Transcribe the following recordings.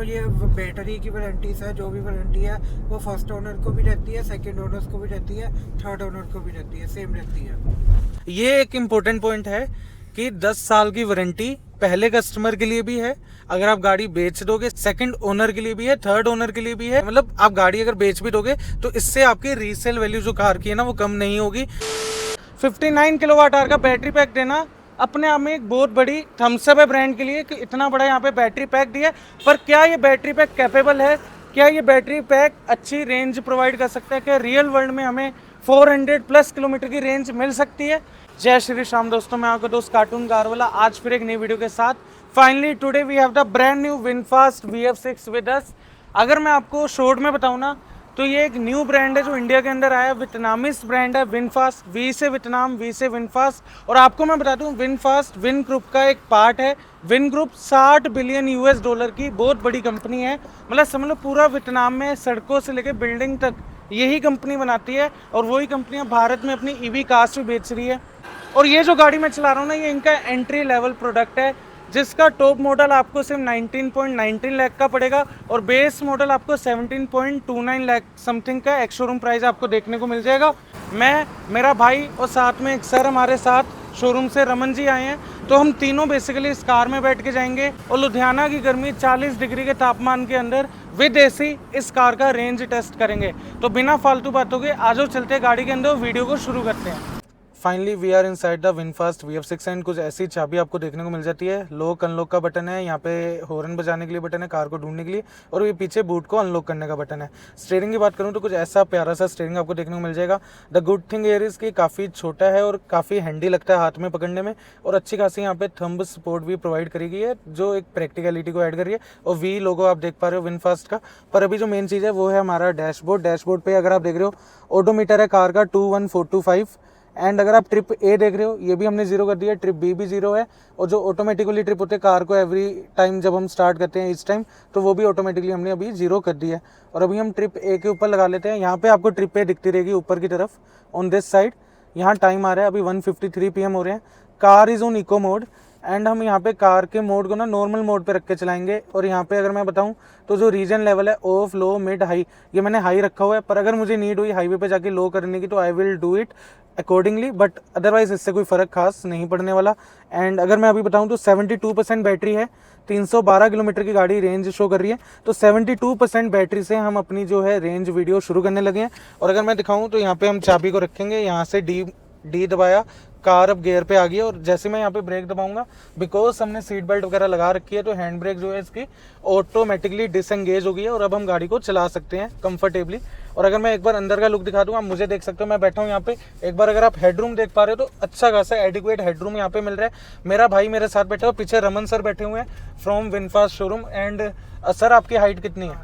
ये बैटरी की वारंटीज है, जो भी वारंटी है वो फर्स्ट ओनर को भी रहती है, सेकंड ओनर को भी रहती है, थर्ड ओनर को भी रहती है, सेम रहती है। ये एक इम्पोर्टेंट पॉइंट है कि 10 साल की वारंटी पहले कस्टमर के लिए भी है, अगर आप गाड़ी बेच दोगे सेकंड ओनर के लिए भी है, थर्ड ओनर के लिए भी है। मतलब आप गाड़ी अगर बेच भी दोगे तो इससे आपकी रीसेल वैल्यू जो कार की है ना वो कम नहीं होगी। 59 किलोवाट आवर का बैटरी पैक देना अपने आप में एक बहुत बड़ी थम्स अप है ब्रांड के लिए कि इतना बड़ा यहाँ पे बैटरी पैक दिया है। पर क्या ये बैटरी पैक कैपेबल है, क्या ये बैटरी पैक अच्छी रेंज प्रोवाइड कर सकता है, क्या रियल वर्ल्ड में हमें 400+ किलोमीटर की रेंज मिल सकती है? जय श्री श्याम दोस्तों, मैं आपका दोस्त कार्टून कार वाला आज फिर एक नई वीडियो के साथ। Finally today we have the brand new VinFast VF6 with us. अगर मैं आपको शॉर्ट में बताऊं ना तो ये एक न्यू ब्रांड है जो इंडिया के अंदर आया है, वियतनामीज ब्रांड है विनफास्ट, वी से वियतनाम, वी से विनफास्ट। और आपको मैं बता दूं विनफास्ट विन ग्रुप का एक पार्ट है। विन ग्रुप $60 बिलियन की बहुत बड़ी कंपनी है। मतलब समझ लो पूरा वियतनाम में सड़कों से लेकर बिल्डिंग तक यही कंपनी बनाती है और वही कंपनियां भारत में अपनी EV कार्स भी बेच रही है। और ये जो गाड़ी मैं चला रहा हूँ ना, ये इनका एंट्री लेवल प्रोडक्ट है जिसका टॉप मॉडल आपको सिर्फ 19.19 लाख का पड़ेगा और बेस मॉडल आपको 17.29 लाख समथिंग का एक्स शोरूम प्राइस आपको देखने को मिल जाएगा। मैं, मेरा भाई और साथ में एक सर हमारे साथ शोरूम से रमन जी आए हैं, तो हम तीनों बेसिकली इस कार में बैठ के जाएंगे और लुधियाना की गर्मी 40 डिग्री के तापमान के अंदर विद AC इस कार का रेंज टेस्ट करेंगे। तो बिना फालतू बातों के आजो चलते गाड़ी के अंदर वीडियो को शुरू करते हैं। Finally we are inside the VinFast VF6 and कुछ ऐसी चाबी आपको देखने को मिल जाती है। लॉक अनलॉक का बटन है, यहाँ पे हॉर्न बजाने के लिए बटन है, कार को ढूंढने के लिए, और ये पीछे बूट को अनलॉक करने का बटन है। स्टीयरिंग की बात करूँ तो कुछ ऐसा प्यारा सा स्टीयरिंग आपको देखने को मिल जाएगा। The good thing here is कि काफ़ी छोटा है और काफ़ी हैंडी लगता है हाथ में पकड़ने में, और अच्छी खासी यहाँ पे थंब सपोर्ट भी प्रोवाइड करी गई है जो एक प्रैक्टिकलिटी को ऐड कर रही है। और वी लोगो आप देख पा रहे हो विनफास्ट का। पर अभी जो मेन चीज़ है वो है हमारा डैशबोर्ड। डैशबोर्ड पे अगर आप देख रहे हो ऑडोमीटर है कार का 21425, एंड अगर आप ट्रिप A देख रहे हो ये भी हमने 0 कर दिया है, ट्रिप B भी 0 है। और जो ऑटोमेटिकली ट्रिप होते हैं कार को एवरी टाइम जब हम स्टार्ट करते हैं इस टाइम, तो वो भी ऑटोमेटिकली हमने अभी 0 कर दिया है। और अभी हम ट्रिप A के ऊपर लगा लेते हैं। यहाँ पे आपको ट्रिप A दिखती रहेगी ऊपर की तरफ ऑन दिस साइड। यहाँ टाइम आ रहा है अभी 1:53 PM हो रहे हैं। Car is on eco mode and हम यहाँ पे कार के मोड को ना नॉर्मल मोड पे रख के चलाएंगे। और यहाँ पे अगर मैं बताऊँ तो जो रीजन लेवल है ऑफ, लो, मिड, हाई, ये मैंने हाई रखा हुआ है। पर अगर मुझे नीड हुई हाईवे पे जाके लो करने की तो I will do it accordingly, but otherwise इससे कोई फ़र्क खास नहीं पड़ने वाला। एंड अगर मैं अभी बताऊं तो 72% बैटरी है, 312 किलोमीटर की गाड़ी रेंज शो कर रही है। तो 72% बैटरी से हम अपनी जो है रेंज वीडियो शुरू करने लगे हैं। और अगर मैं दिखाऊं तो यहाँ पे हम चाबी को रखेंगे, यहाँ से डी दबाया, कार अब गियर पे आ गई है। और जैसे मैं यहाँ पे ब्रेक दबाऊंगा, बिकॉज हमने सीट बेल्ट वगैरह लगा रखी है तो हैंड ब्रेक जो है इसकी ऑटोमेटिकली डिसएंगेज हो गई है और अब हम गाड़ी को चला सकते हैं कंफर्टेबली। और अगर मैं एक बार अंदर का लुक दिखा दूँ, आप मुझे देख सकते हो, मैं बैठा हूँ यहाँ पे। एक बार अगर आप हेडरूम देख पा रहे हो तो अच्छा खासा एडिक्वेट हेडरूम यहाँ पे मिल रहा है। मेरा भाई मेरे साथ बैठा है, पीछे रमन सर बैठे हुए हैं from VinFast showroom. And sir आपकी हाइट कितनी है?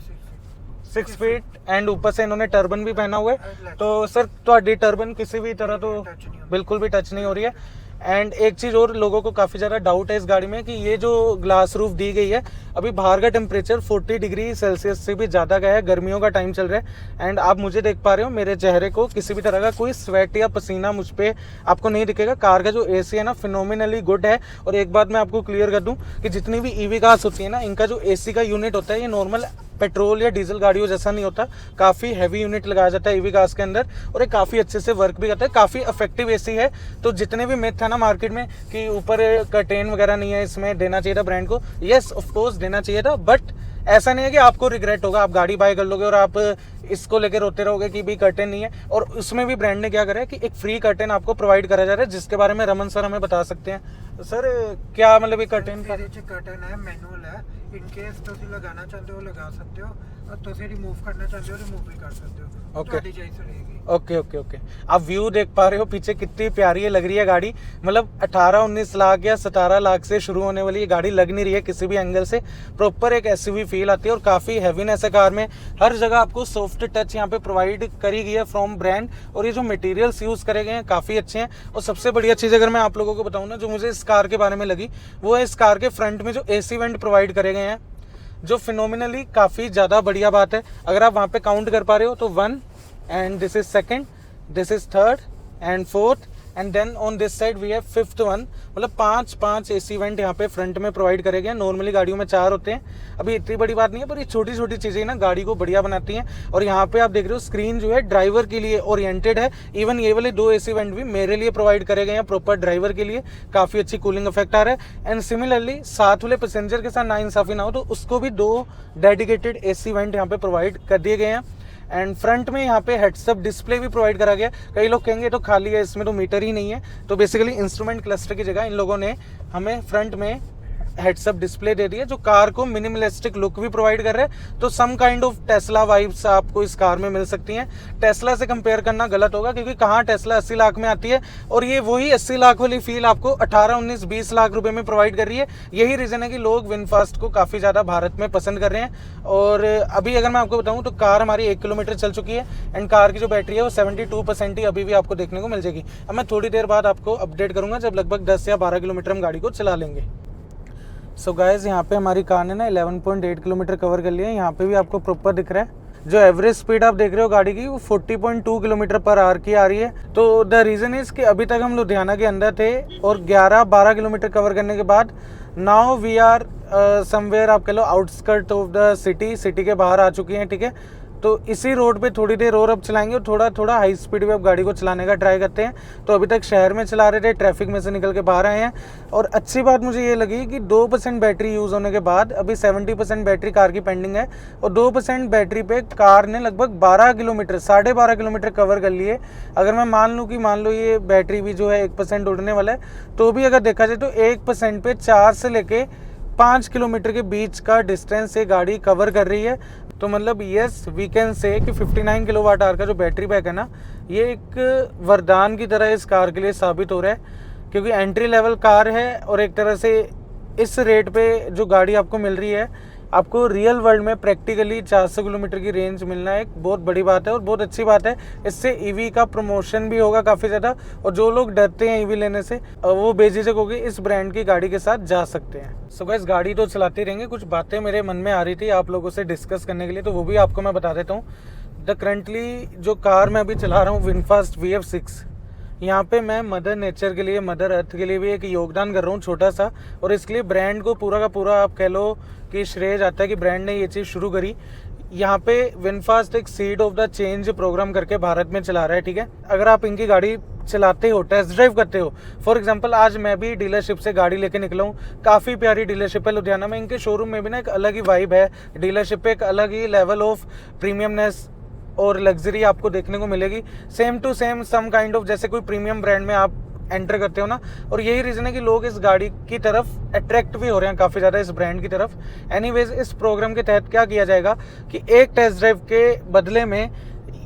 6 फीट एंड ऊपर से इन्होंने टर्बन भी पहना हुआ है। तो सर ਤੁਹਾਡੀ टर्बन किसी भी तरह तो बिल्कुल भी टच नहीं हो रही है। एंड एक चीज़ और लोगों को काफ़ी ज़्यादा डाउट है इस गाड़ी में कि ये जो ग्लास रूफ दी गई है, अभी बाहर का टेम्परेचर 40 डिग्री सेल्सियस से भी ज़्यादा गया है, गर्मियों का टाइम चल रहा है। एंड आप मुझे देख पा रहे हो, मेरे चेहरे को किसी भी तरह का कोई स्वेट या पसीना मुझ पर आपको नहीं दिखेगा। कार का जो AC है ना फिनोमिनली गुड है। और एक बात मैं आपको क्लियर कर दूँ कि जितनी भी EV कार्स होती है ना, इनका जो AC का यूनिट होता है ये नॉर्मल पेट्रोल या डीजल गाड़ियों जैसा नहीं होता, काफ़ी हैवी यूनिट लगाया जाता है EV कार्स के अंदर और ये काफ़ी अच्छे से वर्क भी करता है, काफ़ी इफेक्टिव AC है। तो जितने भी मिथ है ना मार्केट में कि ऊपर कर्टेन वगैरह नहीं है, इसमें देना चाहिए था ब्रांड को, यस ऑफ कोर्स देना चाहिए था, बट ऐसा नहीं है कि आपको रिग्रेट होगा। आप गाड़ी बाय कर लोगे और आप इसको लेकर रोते रहोगे कि भी कर्टेन नहीं है। और उसमें भी ब्रांड ने क्या करा है कि एक फ्री कर्टेन आपको प्रोवाइड करा जा रहा है, जिसके बारे में रमन सर हमें बता सकते हैं। सर क्या मतलब ये कर्टेन का कर्टेन है, मैनुअल है, इनकेस ਤੁਸੀਂ लगाना चाहते हो लगा सकते हो और ਤੁਸੀਂ रिमूव करना चाहते हो रिमूव भी कर सकते हो। ओके रहेगी। Okay okay okay. आप व्यू देख पा रहे हो पीछे कितनी प्यारी है, लग रही है गाड़ी। मतलब 18-19 लाख या 17 लाख से शुरू होने वाली ये गाड़ी लग नहीं रही है किसी भी एंगल से। प्रॉपर एक SUV फील आती है और काफ़ी हैवीनेस है कार में। हर जगह आपको सॉफ्ट टच यहाँ पे प्रोवाइड करी गई है फ्रॉम ब्रांड। और ये जो मटेरियल्स यूज़ करे गए हैं काफ़ी अच्छे हैं। और सबसे बढ़िया चीज़ अगर मैं आप लोगों को बताऊँ ना, जो मुझे इस कार के बारे में लगी वो है इस कार के फ्रंट में जो AC वेंट प्रोवाइड करे गए हैं, जो फिनोमिनली काफ़ी ज़्यादा बढ़िया बात है। अगर आप वहाँ पे काउंट कर पा रहे हो तो 1 and this is 2nd, this is 3rd and 4th and then on this side we have fifth one, मतलब 5 एसी वेंट यहाँ पे फ्रंट में प्रोवाइड करे गए। नॉर्मली गाड़ियों में 4 होते हैं, अभी इतनी बड़ी बात नहीं है, पर ये छोटी छोटी चीज़ें ना गाड़ी को बढ़िया बनाती हैं। और यहाँ पे आप देख रहे हो स्क्रीन जो है ड्राइवर के लिए ओरिएंटेड है। इवन ये वाले 2 एसी वेंट भी मेरे लिए प्रोवाइड करे गए हैं, प्रॉपर ड्राइवर के लिए, काफ़ी अच्छी कूलिंग इफेक्ट आ रहा है। एंड सिमिलरली साथ वाले पैसेंजर के साथ नाइंसाफी ना हो तो उसको भी 2 डेडिकेटेड एसी वेंट यहाँ पे प्रोवाइड कर दिए गए हैं। एंड फ्रंट में यहाँ पे हेड्सअप डिस्प्ले भी प्रोवाइड करा गया। कई लोग कहेंगे तो खाली है, इसमें तो मीटर ही नहीं है, तो बेसिकली इंस्ट्रूमेंट क्लस्टर की जगह इन लोगों ने हमें फ्रंट में हेड्सअप डिस्प्ले दे दिया जो कार को मिनिमलिस्टिक लुक भी प्रोवाइड कर रहा है। तो some kind of Tesla vibes आपको इस कार में मिल सकती हैं। टेस्ला से कंपेयर करना गलत होगा क्योंकि कहाँ टेस्ला 80 लाख में आती है और ये वही 80 लाख वाली फील आपको 18, 19, 20 लाख रुपए में प्रोवाइड कर रही है। यही रीजन है कि लोग विनफास्ट को काफ़ी ज़्यादा भारत में पसंद कर रहे हैं। और अभी अगर मैं आपको बताऊँ तो कार हमारी 1 किलोमीटर चल चुकी है एंड कार की जो बैटरी है वो 72% ही अभी भी आपको देखने को मिल जाएगी। अब मैं थोड़ी देर बाद आपको अपडेट करूँगा जब लगभग 10 या 12 किलोमीटर हम गाड़ी को चला लेंगे। सो गाइस यहाँ पे हमारी कार ने ना 11.8 किलोमीटर कवर कर लिया है। यहाँ पे भी आपको प्रॉपर दिख रहा है। जो एवरेज स्पीड आप देख रहे हो गाड़ी की वो 40.2 किलोमीटर पर आवर की आ रही है। तो द रीज़न इज़ कि अभी तक हम लुधियाना के अंदर थे और 11-12 किलोमीटर कवर करने के बाद नाउ वी आर समवेयर आप कह लो आउटस्कर्ट ऑफ द सिटी के बाहर आ चुकी हैं, ठीक है। तो इसी रोड पे थोड़ी देर और अब चलाएंगे और थोड़ा थोड़ा हाई स्पीड पे अब गाड़ी को चलाने का ट्राई करते हैं। तो अभी तक शहर में चला रहे थे, ट्रैफिक में से निकल के बाहर आए हैं। और अच्छी बात मुझे ये लगी कि 2% बैटरी यूज़ होने के बाद अभी 70% बैटरी कार की पेंडिंग है और 2% बैटरी पे कार ने लगभग 12 किलोमीटर 12.5 किलोमीटर कवर कर लिए। अगर मैं मान लो ये बैटरी भी जो है 1% उड़ने वाला है तो भी अगर देखा जाए तो 1% पे 4 से लेके 5 किलोमीटर के बीच का डिस्टेंस ये गाड़ी कवर कर रही है। तो मतलब यस वी कैन से कि 59 किलोवाट आवर का जो बैटरी बैक है ना, ये एक वरदान की तरह इस कार के लिए साबित हो रहा है क्योंकि एंट्री लेवल कार है और एक तरह से इस रेट पे जो गाड़ी आपको मिल रही है, आपको रियल वर्ल्ड में प्रैक्टिकली 400 किलोमीटर की रेंज मिलना एक बहुत बड़ी बात है और बहुत अच्छी बात है। इससे ईवी का प्रमोशन भी होगा काफ़ी ज़्यादा और जो लोग डरते हैं ईवी लेने से वो बेझिझक होकर इस ब्रांड की गाड़ी के साथ जा सकते हैं। सो गाइस गाड़ी तो चलाते रहेंगे, कुछ बातें मेरे मन में आ रही थी आप लोगों से डिस्कस करने के लिए, तो वो भी आपको मैं बता देता हूँ। द करंटली जो कार मैं अभी चला रहा हूँ विनफास्ट VF6, यहाँ पे मैं मदर नेचर के लिए, मदर अर्थ के लिए भी एक योगदान कर रहा हूँ छोटा सा, और इसके लिए ब्रांड को पूरा का पूरा आप कह लो कि श्रेय जाता है कि ब्रांड ने ये चीज़ शुरू करी। यहाँ पे विनफास्ट एक seed of the change program करके भारत में चला रहा है, ठीक है। अगर आप इनकी गाड़ी चलाते हो, टेस्ट ड्राइव करते हो, फॉर एग्जांपल आज मैं भी डीलरशिप से गाड़ी लेके निकला हूँ, काफ़ी प्यारी डीलरशिप है लुधियाना में। इनके शोरूम में भी ना एक अलग ही वाइब है, डीलरशिप पे एक अलग ही लेवल ऑफ प्रीमियमनेस और लग्जरी आपको देखने को मिलेगी। Same to same some kind of जैसे कोई प्रीमियम ब्रांड में आप एंटर करते हो ना, और यही रीज़न है कि लोग इस गाड़ी की तरफ अट्रैक्ट भी हो रहे हैं काफ़ी ज़्यादा, इस ब्रांड की तरफ। एनीवेज इस प्रोग्राम के तहत क्या किया जाएगा कि एक टेस्ट ड्राइव के बदले में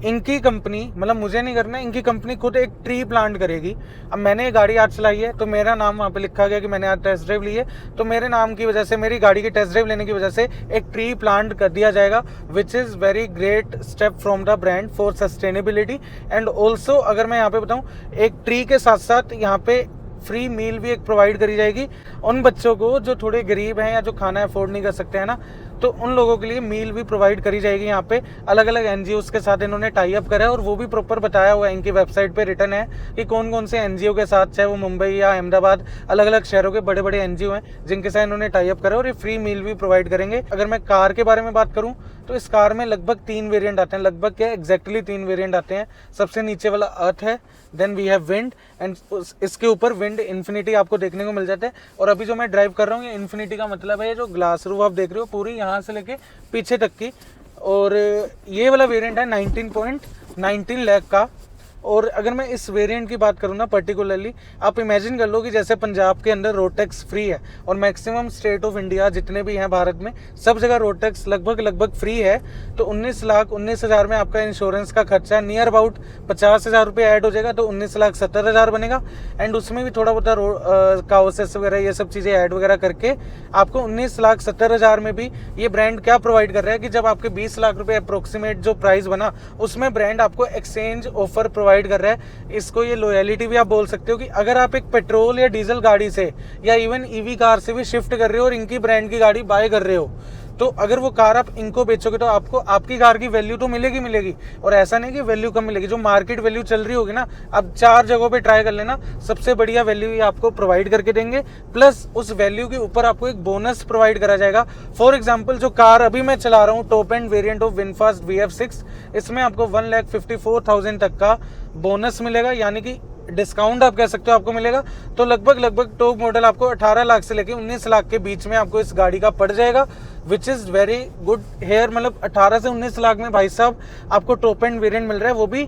इनकी कंपनी, मतलब मुझे नहीं करना, इनकी कंपनी खुद एक ट्री प्लांट करेगी। अब मैंने ये गाड़ी आज चलाई है तो मेरा नाम वहाँ पे लिखा गया कि मैंने आज टेस्ट ड्राइव ली है, तो मेरे नाम की वजह से, मेरी गाड़ी की टेस्ट ड्राइव लेने की वजह से एक ट्री प्लांट कर दिया जाएगा, which is very great step from the brand for sustainability. And also अगर मैं यहाँ पे बताऊँ, एक ट्री के साथ साथ यहाँ पे फ्री मील भी एक प्रोवाइड करी जाएगी उन बच्चों को जो थोड़े गरीब हैं या जो खाना अफोर्ड नहीं कर सकते हैं ना, तो उन लोगों के लिए मील भी प्रोवाइड करी जाएगी। यहाँ पे अलग अलग NGOs के साथ इन्होंने टाई अप करा है और वो भी प्रॉपर बताया हुआ है, इनकी वेबसाइट पे रिटर्न है कि कौन कौन से NGO के साथ, चाहे वो मुंबई या अहमदाबाद, अलग अलग शहरों के बड़े बड़े NGO हैं जिनके साथ इन्होंने टाई अप करा है और ये फ्री मील भी प्रोवाइड करेंगे। अगर मैं कार के बारे में बात करूँ तो इस कार में लगभग 3 वेरिएंट आते हैं, लगभग क्या एग्जैक्टली 3 वेरिएंट आते हैं। सबसे नीचे वाला अर्थ है, then we have wind, and इसके ऊपर विंड इन्फिनिटी आपको देखने को मिल जाता है। और अभी जो मैं ड्राइव कर रहा हूँ ये इन्फिनिटी का मतलब है जो ग्लास रूफ आप देख रहे हो पूरी यहाँ से लेके पीछे तक की, और ये वाला वेरिएंट है 19.19 लाख का। और अगर मैं इस वेरिएंट की बात करूँ ना पर्टिकुलरली, आप इमेजिन कर लो कि जैसे पंजाब के अंदर रोड टैक्स फ्री है और मैक्सिमम स्टेट ऑफ इंडिया जितने भी हैं भारत में सब जगह रोड टैक्स लगभग फ्री है, तो 19,19,000 में आपका इंश्योरेंस का खर्चा नियर अबाउट 50,000 रुपये ऐड हो जाएगा, तो 19,70,000 बनेगा। एंड उसमें भी थोड़ा बहुत काउसेस वगैरह ये सब चीज़ें ऐड वगैरह करके आपको 19,70,000 में भी ये ब्रांड क्या प्रोवाइड कर रहा है कि जब आपके 20 लाख रुपये अप्रोक्सीमेट जो प्राइस बना उसमें ब्रांड आपको एक्सचेंज ऑफर प्रोवाइड कर रहा है। इसको ये लॉयलिटी भी आप बोल सकते हो कि अगर आप एक पेट्रोल या डीजल गाड़ी से या इवन ईवी कार से भी शिफ्ट कर रहे हो और इनकी ब्रांड की गाड़ी बाय कर रहे हो, तो अगर वो कार आप इनको बेचोगे तो आपको आपकी कार की वैल्यू तो मिलेगी। और ऐसा नहीं कि वैल्यू कम मिलेगी, जो मार्केट वैल्यू चल रही होगी ना, आप 4 जगहों पे ट्राई कर लेना, सबसे बढ़िया वैल्यू ये आपको प्रोवाइड करके देंगे। प्लस उस वैल्यू के ऊपर आपको एक बोनस प्रोवाइड करा जाएगा। फॉर एग्जाम्पल जो कार अभी मैं चला रहा हूँ, top end variant of VinFast VF6, इसमें आपको 1,54,000 तक का बोनस मिलेगा, यानी कि डिस्काउंट आप कह सकते हो आपको मिलेगा। तो लगभग टॉप मॉडल आपको 18 लाख से लेके 19 लाख के बीच में आपको इस गाड़ी का पड़ जाएगा, which is very good here. मतलब 18 से 19 लाख में भाई साहब आपको टॉप एंड वेरिएंट मिल रहा है, वो भी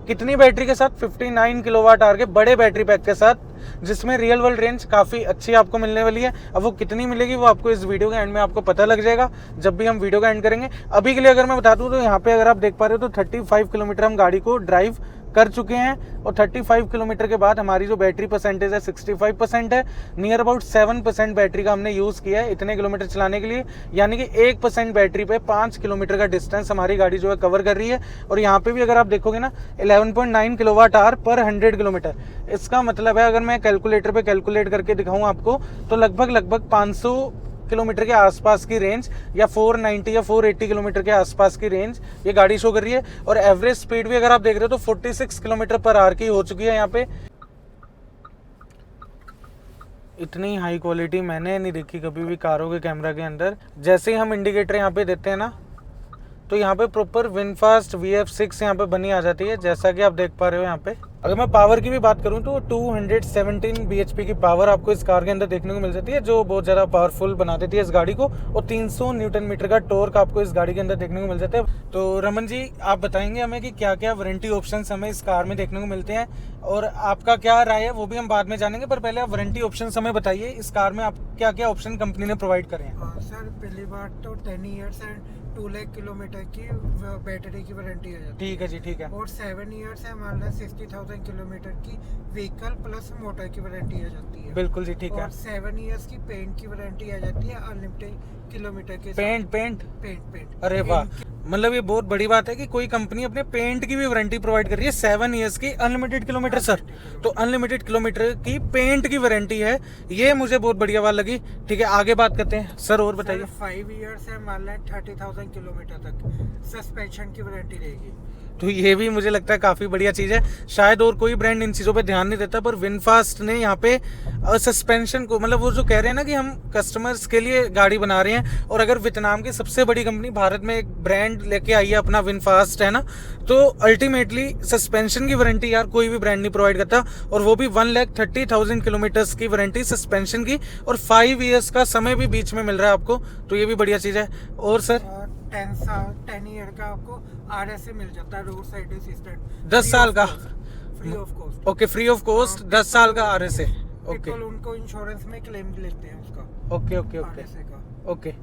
कितनी बैटरी के साथ, 59 किलोवाट आवर के बड़े बैटरी पैक के साथ, जिसमें रियल वर्ल्ड रेंज काफ़ी अच्छी आपको मिलने वाली है। अब वो कितनी मिलेगी वो आपको इस वीडियो के एंड में आपको पता लग जाएगा, जब भी हम वीडियो का एंड करेंगे। अभी के लिए अगर मैं बता दूं तो यहाँ पे अगर आप देख पा रहे हो तो 35 किलोमीटर हम गाड़ी को ड्राइव कर चुके हैं, और 35 किलोमीटर के बाद हमारी जो बैटरी परसेंटेज है 65% है। नियर अबाउट 7% बैटरी का हमने यूज़ किया है इतने किलोमीटर चलाने के लिए, यानी कि 1% बैटरी पे 5 किलोमीटर का डिस्टेंस हमारी गाड़ी जो है कवर कर रही है। और यहाँ पे भी अगर आप देखोगे ना 11.9 किलोवाट आवर पर 100 किलोमीटर, इसका मतलब है अगर मैं कैलकुलेटर पे कैलकुलेट करके दिखाऊँ आपको तो लगभग 500 किलोमीटर के आसपास की रेंज, या 490 या 480 किलोमीटर के आसपास की रेंज ये गाड़ी शो कर रही है। और एवरेज स्पीड भी अगर आप देख रहे हो तो 46 किलोमीटर पर आवर की हो चुकी है यहाँ पे। इतनी हाई क्वालिटी मैंने नहीं देखी कभी भी कारों के कैमरा के अंदर। जैसे ही हम इंडिकेटर यहाँ पे देते हैं ना, तो यहाँ पे प्रॉपर विनफास्ट VF6 यहाँ पे बनी आ जाती है, जैसा कि आप देख पा रहे हो यहाँ पे। अगर मैं पावर की भी बात करूँ तो 217 bhp की पावर आपको इस कार के अंदर देखने को मिल जाती है, जो बहुत ज़्यादा पावरफुल बना देती है इस गाड़ी को। और 300 न्यूटन मीटर का टॉर्क आपको इस गाड़ी के अंदर देखने को मिल जाता है। तो रमन जी आप बताएंगे हमें कि क्या क्या वारंटी ऑप्शंस हमें इस कार में देखने को मिलते हैं, और आपका क्या राय है वो भी हम बाद में जानेंगे। पर पहले आप वारंटी ऑप्शंस हमें बताइए, इस कार में आप क्या क्या ऑप्शन कंपनी ने प्रोवाइड करे हैं। सर पहली बात तो 10 ईयर्स एंड 2 लाख किलोमीटर की बैटरी की वारंटी है। ठीक है जी, ठीक है। और 7 ईयर्स है मान लें 60,000 किलोमीटर की व्हीकल प्लस मोटर की वारंटी आ जाती है। बिल्कुल जी, ठीक है। और 7 ईयर्स की पेंट की वारंटी आ जाती है अनलिमिटेड किलोमीटर के। पेंट अरे वाह, मतलब ये बहुत बड़ी बात है कि कोई कंपनी अपने पेंट की भी वारंटी प्रोवाइड कर रही है। 7 ईयर्स की अनलिमिटेड किलोमीटर सर, तो अनलिमिटेड किलोमीटर की पेंट की वारंटी है, ये मुझे बहुत बढ़िया बात लगी। ठीक है, आगे बात करते हैं सर, और बताइए। 5 ईयर्स है मान लें 30,000 किलोमीटर तक सस्पेंशन की वारंटी रहेगी। तो ये भी मुझे लगता है काफ़ी बढ़िया चीज़ है। शायद और कोई ब्रांड इन चीज़ों पे ध्यान नहीं देता, पर विनफास्ट ने यहाँ पे सस्पेंशन को, मतलब वो जो कह रहे हैं ना कि हम कस्टमर्स के लिए गाड़ी बना रहे हैं, और अगर वियतनाम की सबसे बड़ी कंपनी भारत में एक ब्रांड लेके आई है अपना विनफास्ट है ना, तो अल्टीमेटली सस्पेंशन की वारंटी यार कोई भी ब्रांड नहीं प्रोवाइड करता, और वो भी 1,30,000 किलोमीटर्स की वारंटी सस्पेंशन की, और 5 ईयर्स का समय भी बीच में मिल रहा है आपको, तो ये भी बढ़िया चीज़ है। और सर 10 ईयर का आपको RSA मिल जाता है, रोड साइड असिस्टेंट 10 साल का free of cost. Okay, free of cost 10 साल का RSA। ओके, उनको इंश्योरेंस में क्लेम लेते हैं उसका। ओके ओके ओके RSA का। ओके।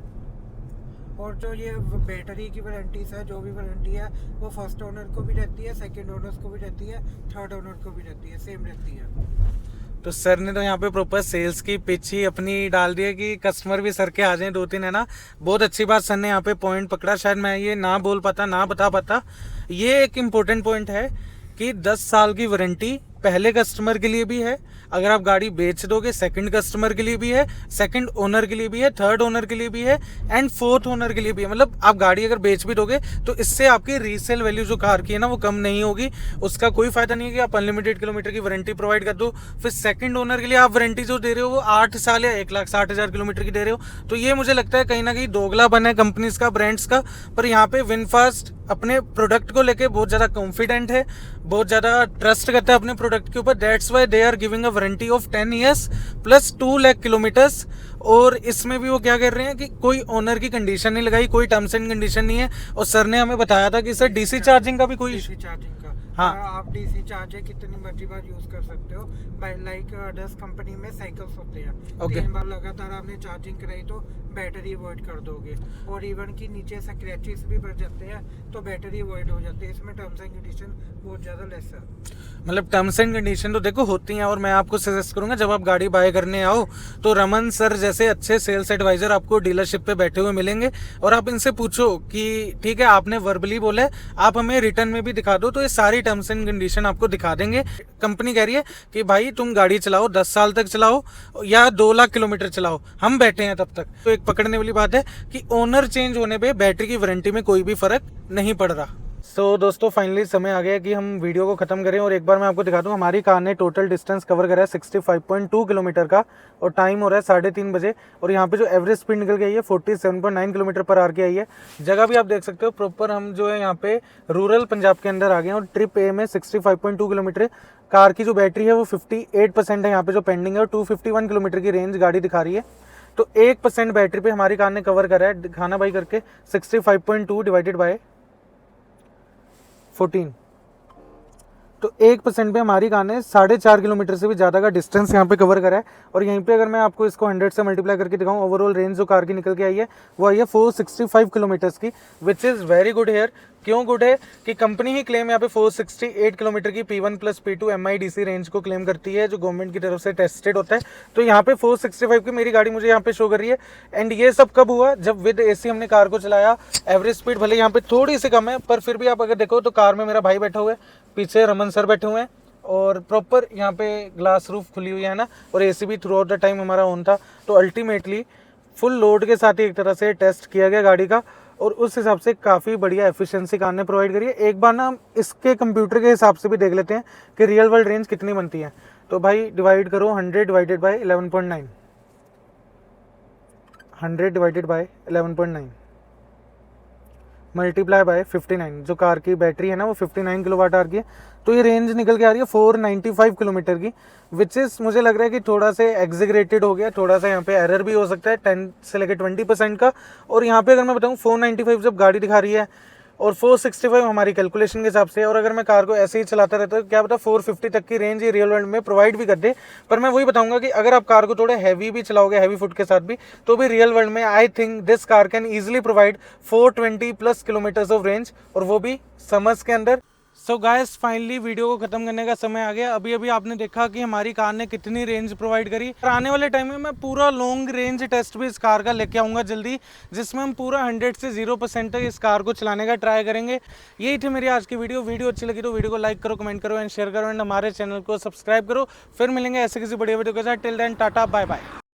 और जो ये बैटरी की वारंटीज है, जो भी वारंटी है वो फर्स्ट ओनर को भी रहती है, सेकंड ओनर्स को भी रहती है, थर्ड ओनर को भी रहती है, सेम रहती है। तो सर ने तो यहाँ पे प्रॉपर सेल्स की पिच ही अपनी डाल दी है कि कस्टमर भी सर के आ जाएं 2-3, है ना। बहुत अच्छी बात सर ने यहाँ पे पॉइंट पकड़ा, शायद मैं ये ना बोल पाता, ना बता पाता। ये एक इम्पोर्टेंट पॉइंट है कि 10 साल की वारंटी पहले कस्टमर के लिए भी है, अगर आप गाड़ी बेच दोगे सेकंड कस्टमर के लिए भी है, सेकंड ओनर के लिए भी है, थर्ड ओनर के लिए भी है, एंड फोर्थ ओनर के लिए भी है। मतलब आप गाड़ी अगर बेच भी दोगे तो इससे आपकी रीसेल वैल्यू जो कार की है ना वो कम नहीं होगी। उसका कोई फायदा नहीं है कि आप अनलिमिटेड किलोमीटर की वारंटी प्रोवाइड कर दो, फिर सेकंड ओनर के लिए आप वारंटी जो दे रहे हो वो 8 साल या 1,60,000 किलोमीटर की दे रहे हो। तो ये मुझे लगता है कहीं ना कहीं दोगलापन है कंपनीज का, ब्रांड्स का। पर यहाँ पे विनफास्ट अपने प्रोडक्ट को लेके बहुत ज़्यादा कॉन्फिडेंट है, बहुत ज़्यादा ट्रस्ट करता है अपने प्रोडक्ट के ऊपर। That's why they are giving a warranty of 10 years plus 2 lakh kilometres. और इसमें भी वो क्या कर रहे हैं कि कोई ओनर की कंडीशन नहीं लगाई, कोई टर्म्स एंड कंडीशन नहीं है। और सर ने हमें बताया था कि सर डीसी चार्जिंग का भी कोई डीसी चार्जिंग का, हाँ, आप डीसी चार्जर कितनी मर्जी बार यूज कर सकते हो। लाइक अदर्स कंपनी में साइकिल्स होते हैं, 3 बार लगातार आपने चार्जिंग कराई तो बैटरी अवॉइड कर दोगे, और इवन की नीचे स्क्रैचेस भी बढ़ जाते हैं तो बैटरी अवॉइड हो जाती है। इसमें टर्म्स एंड कंडीशन बहुत ज़्यादा लेस है। मतलब टर्म्स एंड कंडीशन तो देखो होती हैं, और मैं आपको सजेस्ट करूंगा जब आप गाड़ी बाय करने आओ तो रमन सर जैसे अच्छे सेल्स एडवाइजर आपको डीलरशिप पे बैठे हुए मिलेंगे और आप इनसे पूछो कि ठीक है आपने वर्बली बोला है, आप हमें रिटर्न में भी दिखा दो, तो ये सारी टर्म्स एंड कंडीशन आपको दिखा देंगे। कंपनी कह रही है कि भाई तुम गाड़ी चलाओ, 10 साल तक चलाओ या 2 लाख किलोमीटर चलाओ, हम बैठे हैं तब तक। तो एक पकड़ने वाली बात है कि ओनर चेंज होने पे बैटरी की वारंटी में कोई भी फर्क नहीं पड़ रहा। सो दोस्तों फाइनली समय आ गया कि हम वीडियो को ख़त्म करें और एक बार मैं आपको दिखा दूं हमारी कार ने टोटल डिस्टेंस कवर करा है 65.2 किलोमीटर का और टाइम हो रहा है 3:30 बजे। और यहाँ पे जो एवरेज स्पीड निकल गई है 47.9 किलोमीटर पर आवर की आई है। जगह भी आप देख सकते हो प्रॉपर, हम जो है यहाँ पे रूरल पंजाब के अंदर आ गए हैं और ट्रिप ए में 65.2 किलोमीटर। कार की जो बैटरी है वो 58% है यहाँ पे जो पेंडिंग है और 251 किलोमीटर की रेंज गाड़ी दिखा रही है। तो 1% बैटरी पे हमारी कार ने कवर करा है। दिखाना भाई करके 65.2 डिवाइडेड बाय 14, तो 1% पे हमारी कार ने 4.5 किलोमीटर से भी ज़्यादा का डिस्टेंस यहाँ पे कवर करा है। और यहीं पे अगर मैं आपको इसको 100 से मल्टीप्लाई करके दिखाऊं, ओवरऑल रेंज जो कार की निकल के आई है वो आई है 465 किलोमीटर्स की, which is very good here. क्यों गुड है कि कंपनी ही क्लेम यहाँ पे 468 किलोमीटर की P1 plus P2 MIDC range को क्लेम करती है, जो गवर्नमेंट की तरफ से टेस्टेड होता है। तो यहाँ पे 465 की मेरी गाड़ी मुझे यहाँ पे शो कर रही है। एंड ये सब कब हुआ, जब विद AC हमने कार को चलाया। एवरेज स्पीड भले यहाँ पे थोड़ी सी कम है, पर फिर भी आप अगर देखो तो कार में मेरा भाई बैठा हुआ है, पीछे रमन सर बैठे हुए हैं और प्रॉपर यहाँ पे ग्लास रूफ खुली हुई है ना, और AC भी थ्रू आउट द टाइम हमारा ऑन था। तो अल्टीमेटली फुल लोड के साथ ही एक तरह से टेस्ट किया गया गाड़ी का और उस हिसाब से काफ़ी बढ़िया एफिशिएंसी कार ने प्रोवाइड करी है। एक बार ना हम इसके कंप्यूटर के हिसाब से भी देख लेते हैं कि रियल वर्ल्ड रेंज कितनी बनती है। तो भाई डिवाइड करो 100 divided by 11.9, 100 divided by 11.9 multiply by 59, जो कार की बैटरी है ना वो 59 किलोवाट आवर की है। तो ये रेंज निकल के आ रही है 495 किलोमीटर की, विच इज़ मुझे लग रहा है कि थोड़ा से एग्जीग्रेटेड हो गया, थोड़ा सा यहाँ पे एरर भी हो सकता है 10 से लेकर 20% का। और यहाँ पे अगर मैं बताऊँ 495 जब गाड़ी दिखा रही है और 465 हमारी कैलकुलेशन के हिसाब से, और अगर मैं कार को ऐसे ही चलाता रहता तो क्या पता 450 तक की रेंज ये रियल वर्ल्ड में प्रोवाइड भी कर दे। पर मैं वही बताऊंगा कि अगर आप कार को थोड़ा हैवी भी चलाओगे, हैवी फुट के साथ भी, तो भी रियल वर्ल्ड में I think this car can easily provide 420 plus kilometres of range, और वो भी समर्स के अंदर। सो गाइस फाइनली वीडियो को खत्म करने का समय आ गया। अभी अभी आपने देखा कि हमारी कार ने कितनी रेंज प्रोवाइड करी। आने वाले टाइम में मैं पूरा लॉन्ग रेंज टेस्ट भी इस कार का लेके आऊँगा जल्दी, जिसमें हम पूरा 100 से 0% तक इस कार को चलाने का ट्राई करेंगे। यही थी मेरी आज की वीडियो अच्छी लगी तो वीडियो को लाइक करो, कमेंट करो एंड शेयर करो एंड हमारे चैनल को सब्सक्राइब करो। फिर मिलेंगे ऐसे किसी बढ़िया वीडियो के साथ। Till then tata bye bye.